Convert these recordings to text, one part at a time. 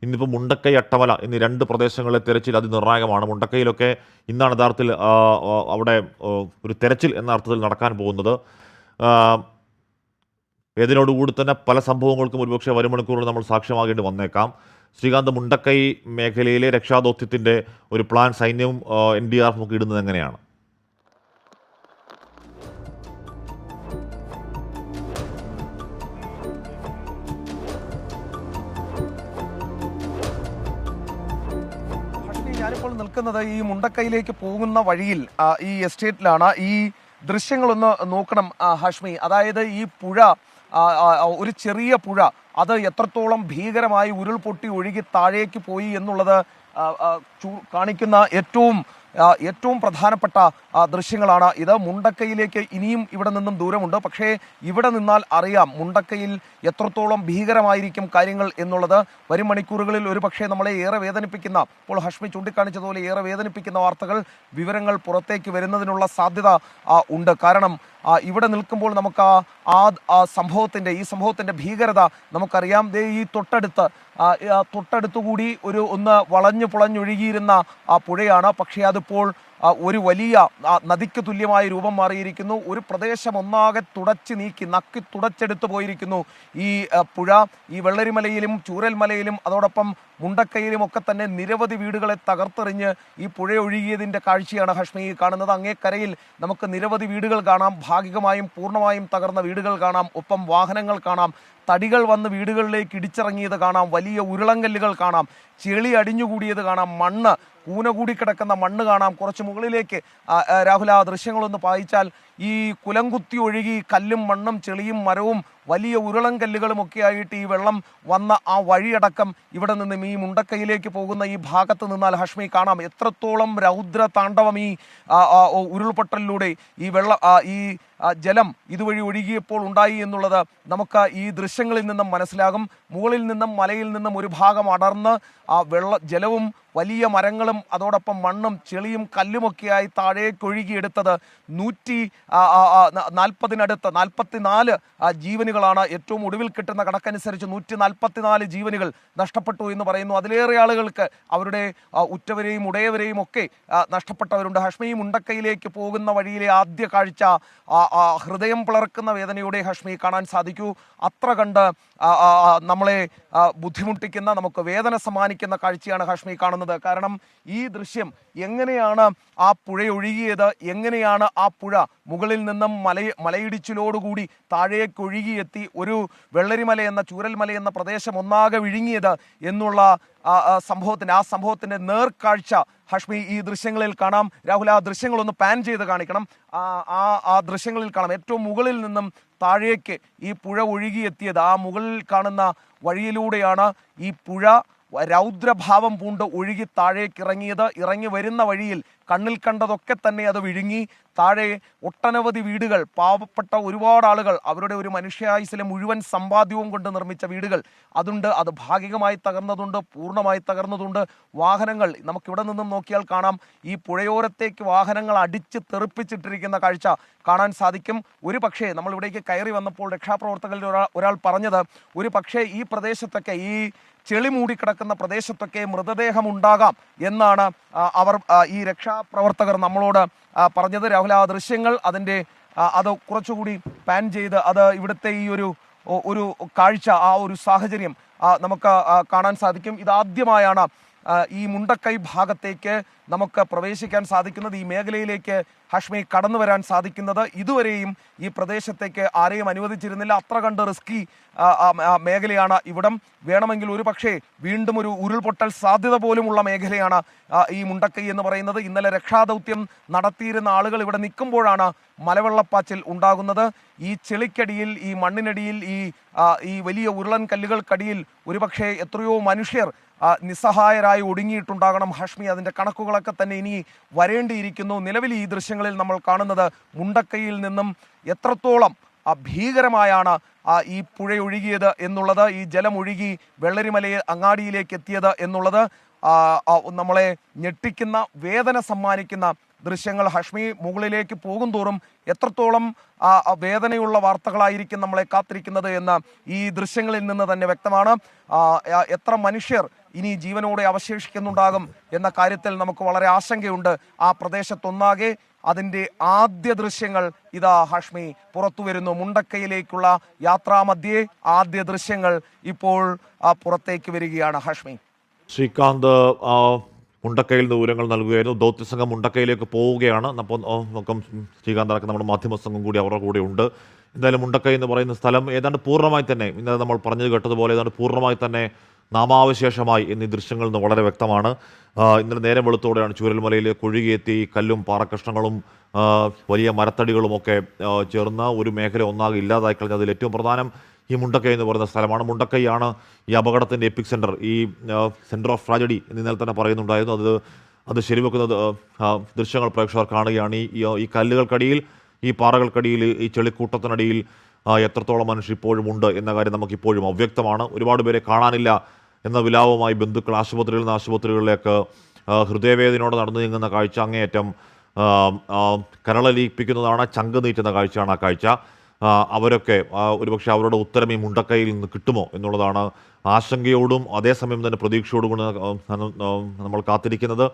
ഇന്നിപ്പോൾ മുണ്ടക്കൈ, അട്ടമല എന്നീ 2 പ്രദേശങ്ങളിലെ തെരച്ചിൽ അതിനിർണായകമാണ്. മുണ്ടക്കൈയിലൊക്കെ ഇന്നാണ് യഥാർത്ഥത്തിൽ അവിടെ ഒരു തെരച്ചിൽ എന്ന അർത്ഥത്തിൽ നടക്കാൻ പോകുന്നത്. ആ, ഇതിനോടുകൂടി തന്നെ പല സംഭവങ്ങൾക്കും ഒരുപക്ഷെ വരും മണിക്കൂറുകൾ നമ്മൾ സാക്ഷ്യമാകേണ്ടി വന്നേക്കാം. ശ്രീകാന്ത്, മുണ്ടക്കൈ മേഖലയിലെ രക്ഷാദൗത്യത്തിൻ്റെ ഒരു പ്ലാൻ സൈന്യവും NDRF ഒക്കെ ഇടുന്നത് എങ്ങനെയാണ്? ഞാനിപ്പോൾ നിൽക്കുന്നത് ഈ മുണ്ടക്കൈയിലേക്ക് പോകുന്ന വഴിയിൽ ഈ എസ്റ്റേറ്റിലാണ്. ഈ ദൃശ്യങ്ങളൊന്ന് നോക്കണം ഹാഷ്മി. അതായത് ഈ പുഴ, ഒരു ചെറിയ പുഴ, അത് എത്രത്തോളം ഭീകരമായി ഉരുൾപൊട്ടി ഒഴുകി താഴേക്ക് പോയി എന്നുള്ളത് കാണിക്കുന്ന ഏറ്റവും പ്രധാനപ്പെട്ട ദൃശ്യങ്ങളാണ് ഇത്. മുണ്ടക്കൈയിലേക്ക് ഇനിയും ഇവിടെ നിന്നും ദൂരമുണ്ട്. പക്ഷേ ഇവിടെ നിന്നാൽ അറിയാം മുണ്ടക്കൈയിൽ എത്രത്തോളം ഭീകരമായിരിക്കും കാര്യങ്ങൾ എന്നുള്ളത്. വരും മണിക്കൂറുകളിൽ ഒരു പക്ഷേ നമ്മളെ ഏറെ വേദനിപ്പിക്കുന്ന, ഇപ്പോൾ ഹഷ്മി ചൂണ്ടിക്കാണിച്ചതുപോലെ ഏറെ വേദനിപ്പിക്കുന്ന വാർത്തകൾ, വിവരങ്ങൾ പുറത്തേക്ക് വരുന്നതിനുള്ള സാധ്യത ഉണ്ട്. കാരണം ഇവിടെ നിൽക്കുമ്പോൾ നമുക്ക് ഈ സംഭവത്തിന്റെ ഭീകരത നമുക്കറിയാം. ഈ തൊട്ടടുത്തുകൂടി ഒന്ന് വളഞ്ഞു പുളഞ്ഞൊഴുകിയിരുന്ന പുഴയാണ്. പക്ഷേ അതിപ്പോൾ ഒരു വലിയ നദിക്ക് തുല്യമായ രൂപം മാറിയിരിക്കുന്നു. ഒരു പ്രദേശം ഒന്നാകെ നക്കി തുടച്ചെടുത്തു പോയിരിക്കുന്നു ഈ പുഴ. ഈ വെള്ളരിമലയിലും ചൂരൽമലയിലും അതോടൊപ്പം മുണ്ടക്കൈയിലും ഒക്കെ തന്നെ നിരവധി വീടുകളെ തകർത്തെറിഞ്ഞ് ഈ പുഴ ഒഴുകിയതിൻ്റെ കാഴ്ചയാണ് ഹഷ്മി കാണുന്നത്. അങ്ങേക്കരയിൽ നമുക്ക് നിരവധി വീടുകൾ കാണാം, ഭാഗികമായും പൂർണ്ണമായും തകർന്ന വീടുകൾ കാണാം, ഒപ്പം വാഹനങ്ങൾ കാണാം, തടികൾ വന്ന് വീടുകളിലേക്ക് ഇടിച്ചിറങ്ങിയത് കാണാം, വലിയ ഉരുളങ്കല്ലുകൾ കാണാം, ചെളി അടിഞ്ഞുകൂടിയത് കാണാം, കൂന കൂടി കിടക്കുന്ന മണ്ണ് കാണാം. കുറച്ച് മുകളിലേക്ക് രാഹുൽ ആ ദൃശ്യങ്ങളൊന്ന് പായിച്ചാൽ ഈ കുലംകുത്തി ഒഴുകി കല്ലും മണ്ണും ചെളിയും മരവും വലിയ ഉരുളങ്കല്ലുകളും ഒക്കെ ആയിട്ട് ഈ വെള്ളം വന്ന ആ വഴിയടക്കം ഇവിടെ നിന്നും ഈ മുണ്ടക്കൈയിലേക്ക് പോകുന്ന ഈ ഭാഗത്ത് നിന്നാൽ ഹഷ്മി കാണാം എത്രത്തോളം രൗദ്ര താണ്ഡവം ഈ ഉരുൾപൊട്ടലിലൂടെ ഈ ജലം ഇതുവഴി ഒഴുകിയപ്പോൾ ഉണ്ടായി എന്നുള്ളത് നമുക്ക് ഈ ദൃശ്യങ്ങളിൽ നിന്നും മനസ്സിലാകും. മുകളിൽ നിന്നും മലയിൽ നിന്നും ഒരു ഭാഗം അടർന്ന് ജലവും വലിയ മരങ്ങളും അതോടൊപ്പം മണ്ണും ചെളിയും കല്ലുമൊക്കെയായി താഴേക്കൊഴുകിയെടുത്തത് 144 ജീവനുകളാണ്. ഏറ്റവും ഒടുവിൽ കിട്ടുന്ന കണക്കനുസരിച്ച് 144 ജീവനുകൾ നഷ്ടപ്പെട്ടു എന്ന് പറയുന്നു. അതിലേറെ ആളുകൾക്ക് അവരുടെ ഉറ്റവരെയും ഉടയവരെയും ഒക്കെ നഷ്ടപ്പെട്ടവരുണ്ട്. ഹഷ്മി, മുണ്ടക്കൈയിലേക്ക് പോകുന്ന വഴിയിലെ ആദ്യ കാഴ്ച ഹൃദയം പിളർക്കുന്ന വേദനയോടെ ഹഷ്മി കാണാൻ സാധിക്കൂ. അത്ര കണ്ട് നമ്മളെ ബുദ്ധിമുട്ടിക്കുന്ന, നമുക്ക് വേദന സമ്മാനിക്കുന്ന കാഴ്ചയാണ് ഹഷ്മി കാണുന്നത്. കാരണം ഈ ദൃശ്യം എങ്ങനെയാണ് ആ പുഴ ഒഴുകിയത്, എങ്ങനെയാണ് ആ പുഴ മുകളിൽ നിന്നും മലയിടിച്ചിലോടുകൂടി താഴേക്കൊഴുകിയെത്തി ഒരു വെള്ളരിമല എന്ന ചൂരൽമല എന്ന പ്രദേശം ഒന്നാകെ വിഴുങ്ങിയത് എന്നുള്ള സംഭവത്തിന്റെ നേർക്കാഴ്ച ഹഷ്മി ഈ ദൃശ്യങ്ങളിൽ കാണാം. രാഹുൽ, ആ ദൃശ്യങ്ങളൊന്ന് പാൻ ചെയ്ത് കാണിക്കണം. ആ ദൃശ്യങ്ങളിൽ കാണാം ഏറ്റവും മുകളിൽ നിന്നും താഴേക്ക് ഈ പുഴ ഒഴുകിയെത്തിയത്. ആ മുകളിൽ കാണുന്ന വഴിയിലൂടെയാണ് ഈ പുഴ രൗദ്രഭാവം പൂണ്ട് ഒഴുകി താഴേക്ക് ഇറങ്ങി വരുന്ന വഴിയിൽ കണ്ണിൽ കണ്ടതൊക്കെ തന്നെ അത് വിഴുങ്ങി താഴെ ഒട്ടനവധി വീടുകൾ, പാവപ്പെട്ട ഒരുപാട് ആളുകൾ അവരുടെ ഒരു മനുഷ്യായുസിലെ മുഴുവൻ സമ്പാദ്യവും കൊണ്ട് നിർമ്മിച്ച വീടുകൾ അതുണ്ട്. അത് ഭാഗികമായി തകർന്നതുണ്ട്, പൂർണ്ണമായി തകർന്നതുണ്ട്. വാഹനങ്ങൾ നമുക്കിവിടെ നിന്നും നോക്കിയാൽ കാണാം. ഈ പുഴയോരത്തേക്ക് വാഹനങ്ങൾ അടിച്ച് തെറിപ്പിച്ചിട്ടിരിക്കുന്ന കാഴ്ച കാണാൻ സാധിക്കും. ഒരു പക്ഷേ നമ്മൾ ഇവിടേക്ക് കയറി വന്നപ്പോൾ രക്ഷാപ്രവർത്തകരിൽ ഒരാൾ പറഞ്ഞത്, ഒരു പക്ഷേ ഈ പ്രദേശത്തൊക്കെ, ഈ ചെളി മൂടിക്കിടക്കുന്ന പ്രദേശത്തൊക്കെ മൃതദേഹമുണ്ടാകാം എന്നാണ് ഈ രക്ഷാപ്രവർത്തകർ നമ്മളോട് പറഞ്ഞത്. രാഹുൽ, ആ ദൃശ്യങ്ങൾ അത് കുറച്ചുകൂടി പാൻ ചെയ്ത് അത് ഇവിടുത്തെ ഈ ഒരു കാഴ്ച, ആ ഒരു സാഹചര്യം നമുക്ക് കാണാൻ സാധിക്കും. ഇതാദ്യമായാണ് ഈ മുണ്ടക്കൈ ഭാഗത്തേക്ക് നമുക്ക് പ്രവേശിക്കാൻ സാധിക്കുന്നത്, ഈ മേഖലയിലേക്ക് ഹഷ്മി കടന്നു വരാൻ സാധിക്കുന്നത്. ഇതുവരെയും ഈ പ്രദേശത്തേക്ക് ആരെയും അനുവദിച്ചിരുന്നില്ല. അത്ര കണ്ട് റിസ്കി മേഖലയാണ് ഇവിടം. വേണമെങ്കിൽ ഒരു പക്ഷേ വീണ്ടും ഒരു ഉരുൾപൊട്ടൽ സാധ്യത പോലുമുള്ള മേഖലയാണ് ഈ മുണ്ടക്കൈ എന്ന് പറയുന്നത്. ഇന്നലെ രക്ഷാദൗത്യം നടത്തിയിരുന്ന ആളുകൾ ഇവിടെ നിൽക്കുമ്പോഴാണ് മലവെള്ളപ്പാച്ചിൽ ഉണ്ടാകുന്നത്. ഈ ചെളിക്കടിയിൽ, ഈ മണ്ണിനടിയിൽ, ഈ വലിയ ഉരുളൻ കല്ലുകൾക്കടിയിൽ ഒരുപക്ഷെ എത്രയോ മനുഷ്യർ നിസ്സഹായരായി ഒടുങ്ങിയിട്ടുണ്ടാകണം ഹഷ്മി. അതിൻ്റെ കണക്കുകളൊക്കെ തന്നെ ഇനി വരേണ്ടിയിരിക്കുന്നു. നിലവിൽ ഈ ദൃശ്യങ്ങളിൽ നമ്മൾ കാണുന്നത് മുണ്ടക്കൈയിൽ നിന്നും എത്രത്തോളം ഭീകരമായാണ് ഈ പുഴ ഒഴുകിയത് എന്നുള്ളത്, ഈ ജലം ഒഴുകി വെള്ളരിമലയെ അങ്ങാടിയിലേക്ക് എത്തിയത് എന്നുള്ളത് നമ്മളെ ഞെട്ടിക്കുന്ന, വേദന സമ്മാനിക്കുന്ന ദൃശ്യങ്ങൾ. ഹഷ്മി, മുകളിലേക്ക് പോകും തോറും എത്രത്തോളം വേദനയുള്ള വാർത്തകളായിരിക്കും നമ്മളെ കാത്തിരിക്കുന്നത് എന്ന് ഈ ദൃശ്യങ്ങളിൽ നിന്ന് തന്നെ വ്യക്തമാണ്. എത്ര മനുഷ്യർ ഇനി ജീവനോടെ അവശേഷിക്കുന്നുണ്ടാകും എന്ന കാര്യത്തിൽ നമുക്ക് വളരെ ആശങ്കയുണ്ട്. ആ പ്രദേശത്തൊന്നാകെ അതിൻ്റെ ആദ്യ ദൃശ്യങ്ങൾ ഇതാ ഹാഷ്മി പുറത്തു വരുന്നു. മുണ്ടക്കയിലേക്കുള്ള യാത്രാമധ്യേ ആദ്യ ദൃശ്യങ്ങൾ ഇപ്പോൾ പുറത്തേക്ക് വരികയാണ് ഹാഷ്മി. ശ്രീകാന്ത് മുണ്ടക്കയിൽ നിന്ന് വിവരങ്ങൾ നൽകുകയായിരുന്നു. ദൗത്യസംഘം മുണ്ടക്കയിലേക്ക് പോവുകയാണ്. അപ്പോൾ നോക്കാം ശ്രീകാന്ത് അടക്കം നമ്മുടെ മാധ്യമ സംഘം കൂടി അവരുടെ കൂടെ ഉണ്ട്. എന്തായാലും മുണ്ടക്കൈ എന്ന് പറയുന്ന സ്ഥലം ഏതാണ്ട് പൂർണ്ണമായി തന്നെ ഇന്നലെ നമ്മൾ പറഞ്ഞു കേട്ടതുപോലെ ഏതാണ്ട് പൂർണ്ണമായി തന്നെ നാമാവശേഷമായി എന്നീ ദൃശ്യങ്ങളിൽ നിന്ന് വളരെ വ്യക്തമാണ്. ഇന്നലെ നേരം വെളുത്തോടെയാണ് ചൂരൽമലയിലേക്ക് ഒഴുകിയെത്തി കല്ലും പാറക്കഷ്ണങ്ങളും വലിയ മരത്തടികളുമൊക്കെ ചേർന്ന ഒരു മേഖല ഒന്നാകെ ഇല്ലാതായി കളഞ്ഞത്. അതിൽ ഏറ്റവും പ്രധാനം ഈ മുണ്ടക്കൈ എന്ന് പറയുന്ന സ്ഥലമാണ്. മുണ്ടക്കൈയാണ് ഈ അപകടത്തിൻ്റെ എപ്പിക് സെൻറ്റർ, ഈ സെൻറ്റർ ഓഫ് ട്രാജഡി എന്ന് ഇന്നലെ തന്നെ പറയുന്നുണ്ടായിരുന്നു. അത് ശരിവെക്കുന്നത് ദൃശ്യങ്ങൾ പ്രേക്ഷകർ കാണുകയാണ്. ഈ കല്ലുകൾക്കടിയിൽ, ഈ പാറകൾക്കടിയിൽ, ഈ ചെളിക്കൂട്ടത്തിനടിയിൽ എത്രത്തോളം മനുഷ്യർ ഇപ്പോഴും ഉണ്ട് എന്ന കാര്യം നമുക്കിപ്പോഴും അവ്യക്തമാണ്. ഒരുപാട് പേരെ കാണാനില്ല എന്ന വിലാപവുമായി ബന്ധുക്കൾ ആശുപത്രികളിൽ നിന്ന് ആശുപത്രികളിലേക്ക് ഹൃദയവേദനയോടെ നടന്നു നീങ്ങുന്ന കാഴ്ച അങ്ങേയറ്റം കരളലിയിപ്പിക്കുന്നതാണ്. ചങ്ക് നീറ്റുന്ന കാഴ്ചയാണ് ആ കാഴ്ച. അവരൊക്കെ ഒരുപക്ഷെ അവരുടെ ഉത്തരം ഈ മുണ്ടക്കൈയിൽ നിന്ന് കിട്ടുമോ എന്നുള്ളതാണ് ആശങ്കയോടും അതേസമയം തന്നെ പ്രതീക്ഷയോടും കൂടി നമ്മൾ കാത്തിരിക്കുന്നത്.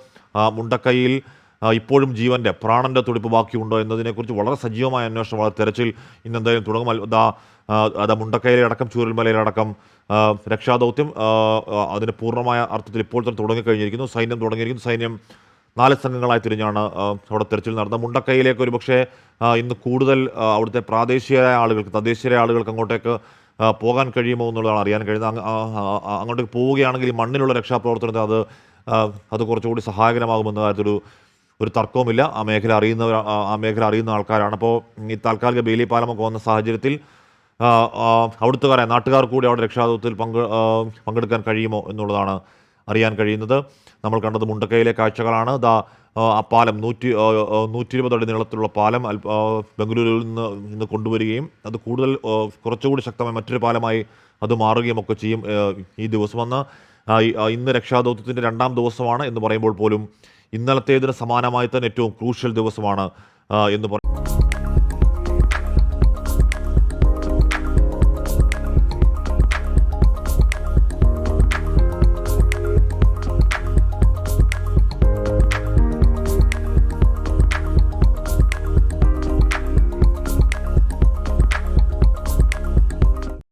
മുണ്ടക്കൈയിൽ ഇപ്പോഴും ജീവൻ്റെ പ്രാണൻ്റെ തുടിപ്പ് ബാക്കിയുണ്ടോ എന്നതിനെക്കുറിച്ച് വളരെ സജീവമായ അന്വേഷണം, വളരെ തെരച്ചിൽ ഇന്നെന്തായാലും തുടങ്ങും. മുണ്ടക്കൈയിലടക്കം ചൂരൽമലയിലടക്കം രക്ഷാദൗത്യം അതിന് പൂർണ്ണമായ അർത്ഥത്തിൽ ഇപ്പോൾ തന്നെ തുടങ്ങിക്കഴിഞ്ഞിരിക്കുന്നു. സൈന്യം തുടങ്ങിയിരിക്കുന്നു. സൈന്യം 4 സംഘങ്ങളായി തിരിഞ്ഞാണ് അവിടെ തെരച്ചിൽ നടന്നത്. മുണ്ടക്കൈയിലേക്ക് ഒരുപക്ഷെ ഇന്ന് കൂടുതൽ അവിടുത്തെ പ്രാദേശികരായ ആളുകൾക്ക്, തദ്ദേശീയരായ ആളുകൾക്ക് അങ്ങോട്ടേക്ക് പോകാൻ കഴിയുമോ എന്നുള്ളതാണ് അറിയാൻ കഴിയുന്നത്. അങ്ങോട്ടേക്ക് പോവുകയാണെങ്കിൽ ഈ മണ്ണിലുള്ള രക്ഷാപ്രവർത്തനത്തിന് അത് കുറച്ചുകൂടി സഹായകരമാകുമെന്ന കാര്യത്തിൽ ഒരു തർക്കവുമില്ല. ആ മേഖല അറിയുന്ന ആൾക്കാരാണ്. അപ്പോൾ ഈ താൽക്കാലിക ബെയിലി പാലമൊക്കെ വന്ന സാഹചര്യത്തിൽ അവിടുത്തുകാരായ നാട്ടുകാർ കൂടി അവിടെ രക്ഷാദൗത്യത്തിൽ പങ്കെടുക്കാൻ കഴിയുമോ എന്നുള്ളതാണ് അറിയാൻ കഴിയുന്നത്. നമ്മൾ കണ്ടത് മുണ്ടക്കൈയിലെ കാഴ്ചകളാണ്. ആ പാലം 120 അടി നീളത്തിലുള്ള പാലം ബംഗളൂരുവിൽ നിന്ന് കൊണ്ടുവരികയും അത് കുറച്ചുകൂടി ശക്തമായി മറ്റൊരു പാലമായി അത് മാറുകയും ഒക്കെ ചെയ്യും ഈ ദിവസം. ഇന്ന് രക്ഷാദൗത്യത്തിൻ്റെ 2ാം ദിവസമാണ് എന്ന് പറയുമ്പോൾ പോലും ഇന്നലത്തേതിന് സമാനമായി തന്നെ ഏറ്റവും ക്രൂഷ്യൽ ദിവസമാണ് എന്ന്